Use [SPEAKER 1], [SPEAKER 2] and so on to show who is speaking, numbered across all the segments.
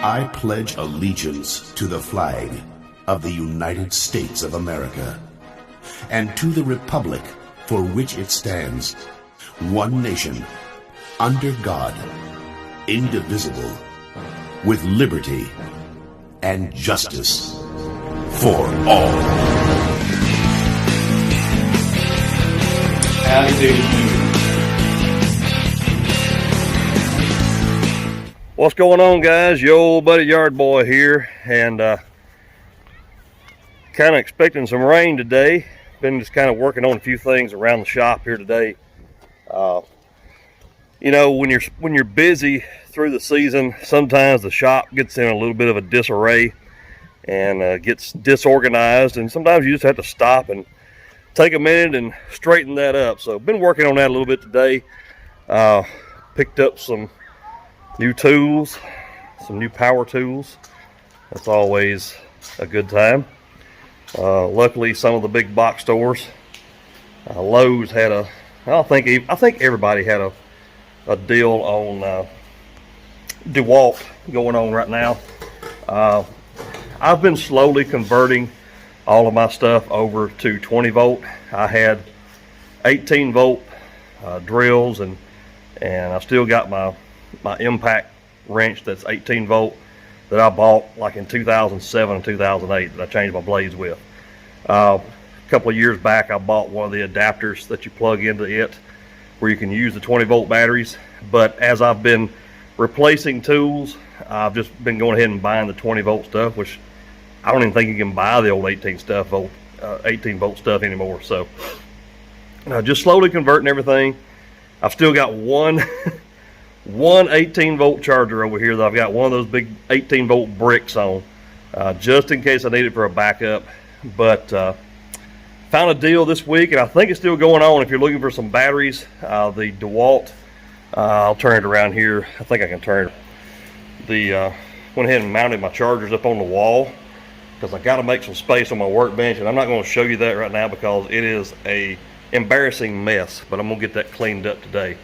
[SPEAKER 1] I pledge allegiance to the flag of the United States of America and to the republic for which it stands, one nation, under God, indivisible, with liberty and justice for all.
[SPEAKER 2] Howdy doody.
[SPEAKER 3] What's going on, guys? Your old buddy Yard Boy here, and kind of expecting some rain today. Been just kind of working on a few things around the shop here today. You know, when you're busy through the season, sometimes the shop gets in a little bit of a disarray and gets disorganized, and sometimes you just have to stop and take a minute and straighten that up. So been working on that a little bit today. Picked up some new tools, some new power tools. That's always a good time. Luckily, some of the big box stores, Lowe's had I think everybody had a deal on DeWalt going on right now. I've been slowly converting all of my stuff over to 20 volt. I had 18 volt drills, and I still got my impact wrench that's 18 volt that I bought like in 2007 and 2008 that I changed my blades with. A couple of years back, I bought one of the adapters that you plug into it where you can use the 20 volt batteries. But as I've been replacing tools, I've just been going ahead and buying the 20 volt stuff, which I don't even think you can buy the old 18 volt stuff anymore. So just slowly converting everything. I've still got one 18 volt charger over here that I've got one of those big 18 volt bricks on, just in case I need it for a backup. But found a deal this week, and I think it's still going on if you're looking for some batteries. The DeWalt, I'll turn it around here. I think I can turn it. Went ahead and mounted my chargers up on the wall because I got to make some space on my workbench, and I'm not going to show you that right now because it is a embarrassing mess, but I'm going to get that cleaned up today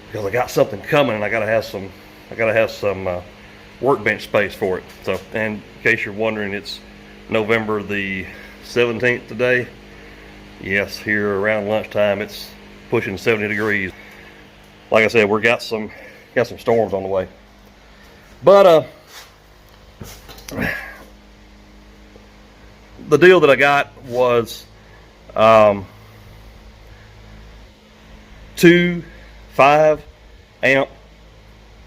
[SPEAKER 3] because I got something coming, and I gotta have some workbench space for it. So, and in case you're wondering, it's November the 17th today. Yes, here around lunchtime, it's pushing 70 degrees. Like I said, we got some storms on the way. But the deal that I got was 2 5 amp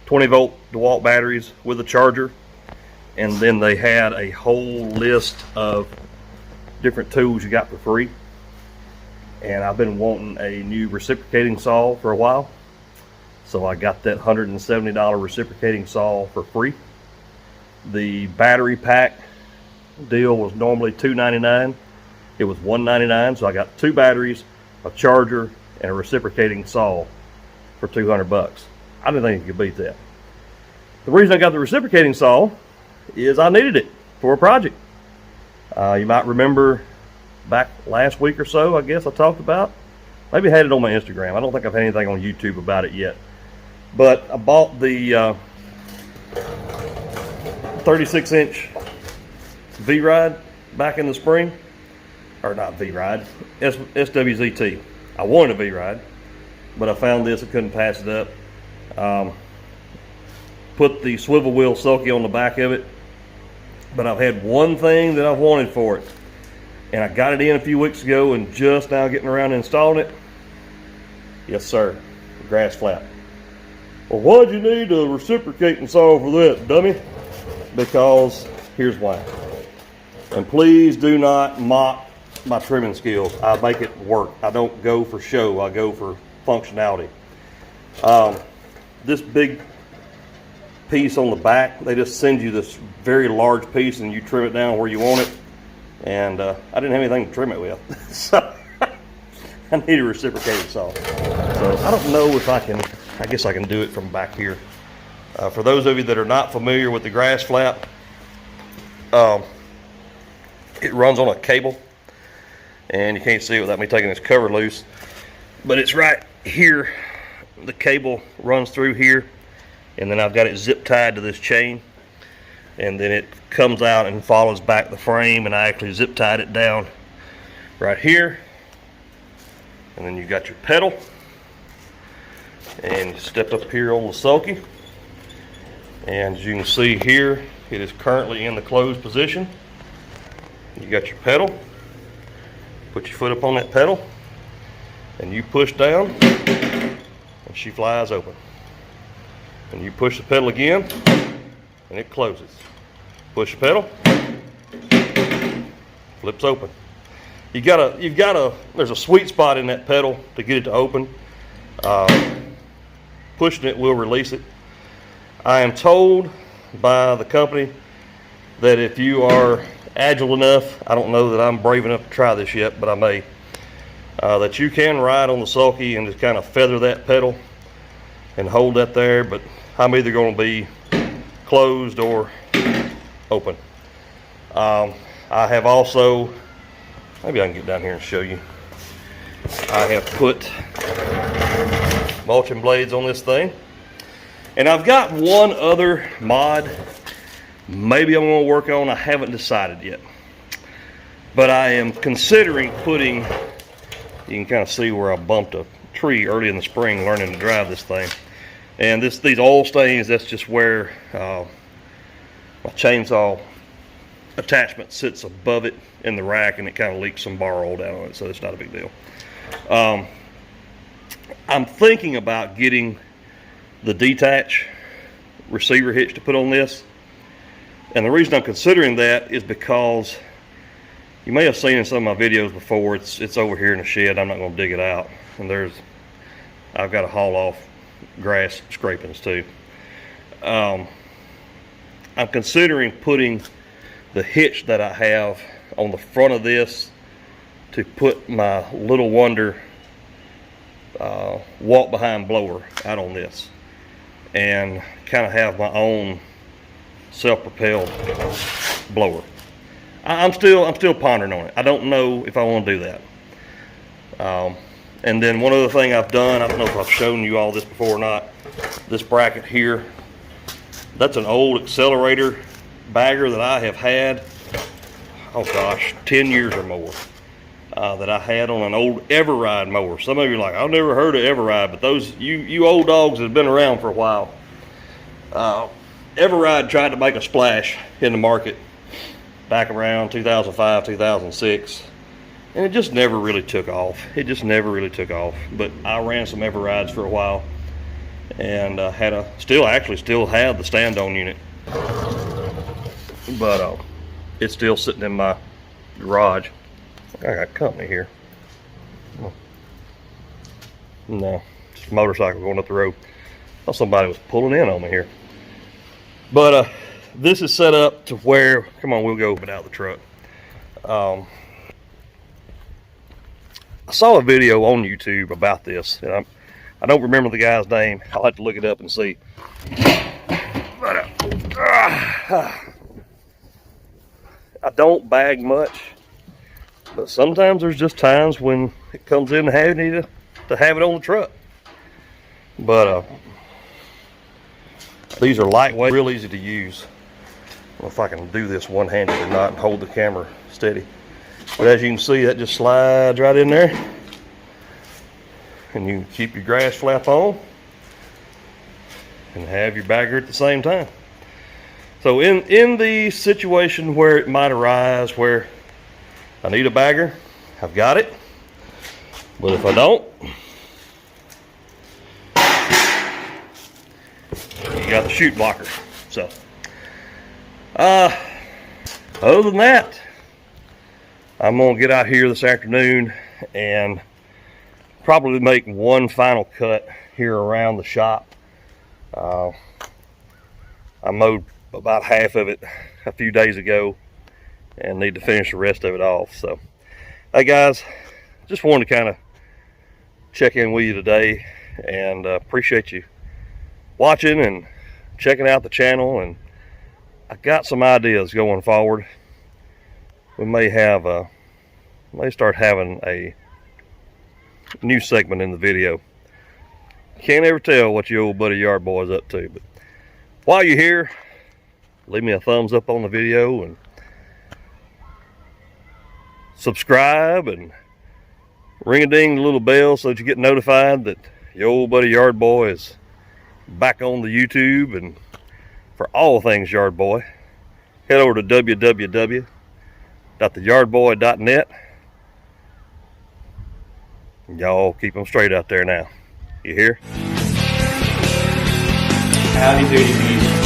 [SPEAKER 3] 20 volt DeWalt batteries with a charger, and then they had a whole list of different tools you got for free. And I've been wanting a new reciprocating saw for a while, so I got that $170 reciprocating saw for free. The battery pack deal was normally $299. It was $199, so I got 2 batteries, a charger, and a reciprocating saw for $200. I didn't think you could beat that. The reason I got the reciprocating saw is I needed it for a project. You might remember back last week or so, I guess I talked about, maybe I had it on my Instagram. I don't think I've had anything on YouTube about it yet. But I bought the 36-inch V-Ride back in the spring. Or not V-Ride, SWZT. I wanted a V-Ride, but I found this, I couldn't pass it up. Put the swivel wheel sulky on the back of it, but I've had one thing that I've wanted for it, and I got it in a few weeks ago and just now getting around to installing it. Yes, sir, the grass flap. Well, why'd you need a reciprocating saw for that, dummy? Because here's why. And please do not mock my trimming skills. I make it work. I don't go for show, I go for functionality. This big piece on the back, they just send you this very large piece and you trim it down where you want it, and I didn't have anything to trim it with. So I need a reciprocating saw. So I don't know if I guess I can do it from back here. For those of you that are not familiar with the grass flap, it runs on a cable, and you can't see it without me taking this cover loose, but it's right here. The cable runs through here, and then I've got it zip tied to this chain. and then it comes out and follows back the frame, and I actually zip tied it down right here. And then you got your pedal, and you step up here on the sulky, and as you can see here, it is currently in the closed position. You got your pedal, put your foot up on that pedal, and you push down, and she flies open. And you push the pedal again, and it closes. Push the pedal, flips open. There's a sweet spot in that pedal to get it to open. Pushing it will release it. I am told by the company that if you are agile enough, I don't know that I'm brave enough to try this yet, but I may, that you can ride on the sulky and just kind of feather that pedal and hold that there, but I'm either going to be closed or open. I have also, maybe I can get down here and show you, I have put mulching blades on this thing, and I've got one other mod maybe I'm going to work on. I haven't decided yet, but I am considering putting, you can kind of see where I bumped a tree early in the spring learning to drive this thing, and these oil stains, that's just where my chainsaw attachment sits above it in the rack, and it kind of leaks some bar oil down on it, so it's not a big deal. I'm thinking about getting the detach receiver hitch to put on this, and the reason I'm considering that is because you may have seen in some of my videos before, it's over here in the shed. I'm not going to dig it out, and I've got to haul off grass scrapings too. I'm considering putting the hitch that I have on the front of this to put my Little Wonder walk behind blower out on this, and kind of have my own self-propelled blower. I'm still pondering on it. I don't know if I want to do that. And then one other thing I've done, I don't know if I've shown you all this before or not, this bracket here, that's an old accelerator bagger that I have had, oh gosh, 10 years or more, that I had on an old Everride mower. Some of you are like, I've never heard of Everride, but those, you old dogs that have been around for a while, Everride tried to make a splash in the market back around 2005, 2006. And it just never really took off. But I ran some Everrides for a while, and still have the stand-on unit. But it's still sitting in my garage. I got company here. No, just a motorcycle going up the road. I thought somebody was pulling in on me here. But this is set up to where, come on, we'll go out of the truck. I saw a video on YouTube about this, and I don't remember the guy's name. I'll have to look it up and see. But I don't bag much, but sometimes there's just times when it comes in handy to have it on the truck. But these are lightweight, real easy to use. I don't know if I can do this one-handed or not and hold the camera steady. But as you can see, that just slides right in there, and you can keep your grass flap on and have your bagger at the same time. So in the situation where it might arise where I need a bagger, I've got it. But if I don't, you got the chute blocker. So other than that, I'm gonna get out here this afternoon and probably make one final cut here around the shop. I mowed about half of it a few days ago and need to finish the rest of it off. So, hey guys, just wanted to kind of check in with you today, and appreciate you watching and checking out the channel. And I got some ideas going forward. We may start having a new segment in the video. Can't ever tell what your old buddy Yard Boy is up to, but while you're here, leave me a thumbs up on the video and subscribe and ring a ding the little bell so that you get notified that your old buddy Yard Boy is back on the YouTube. And for all things Yard Boy, head over to www.theyardboy.net. Y'all keep them straight out there now. You hear?
[SPEAKER 2] Howdy doody,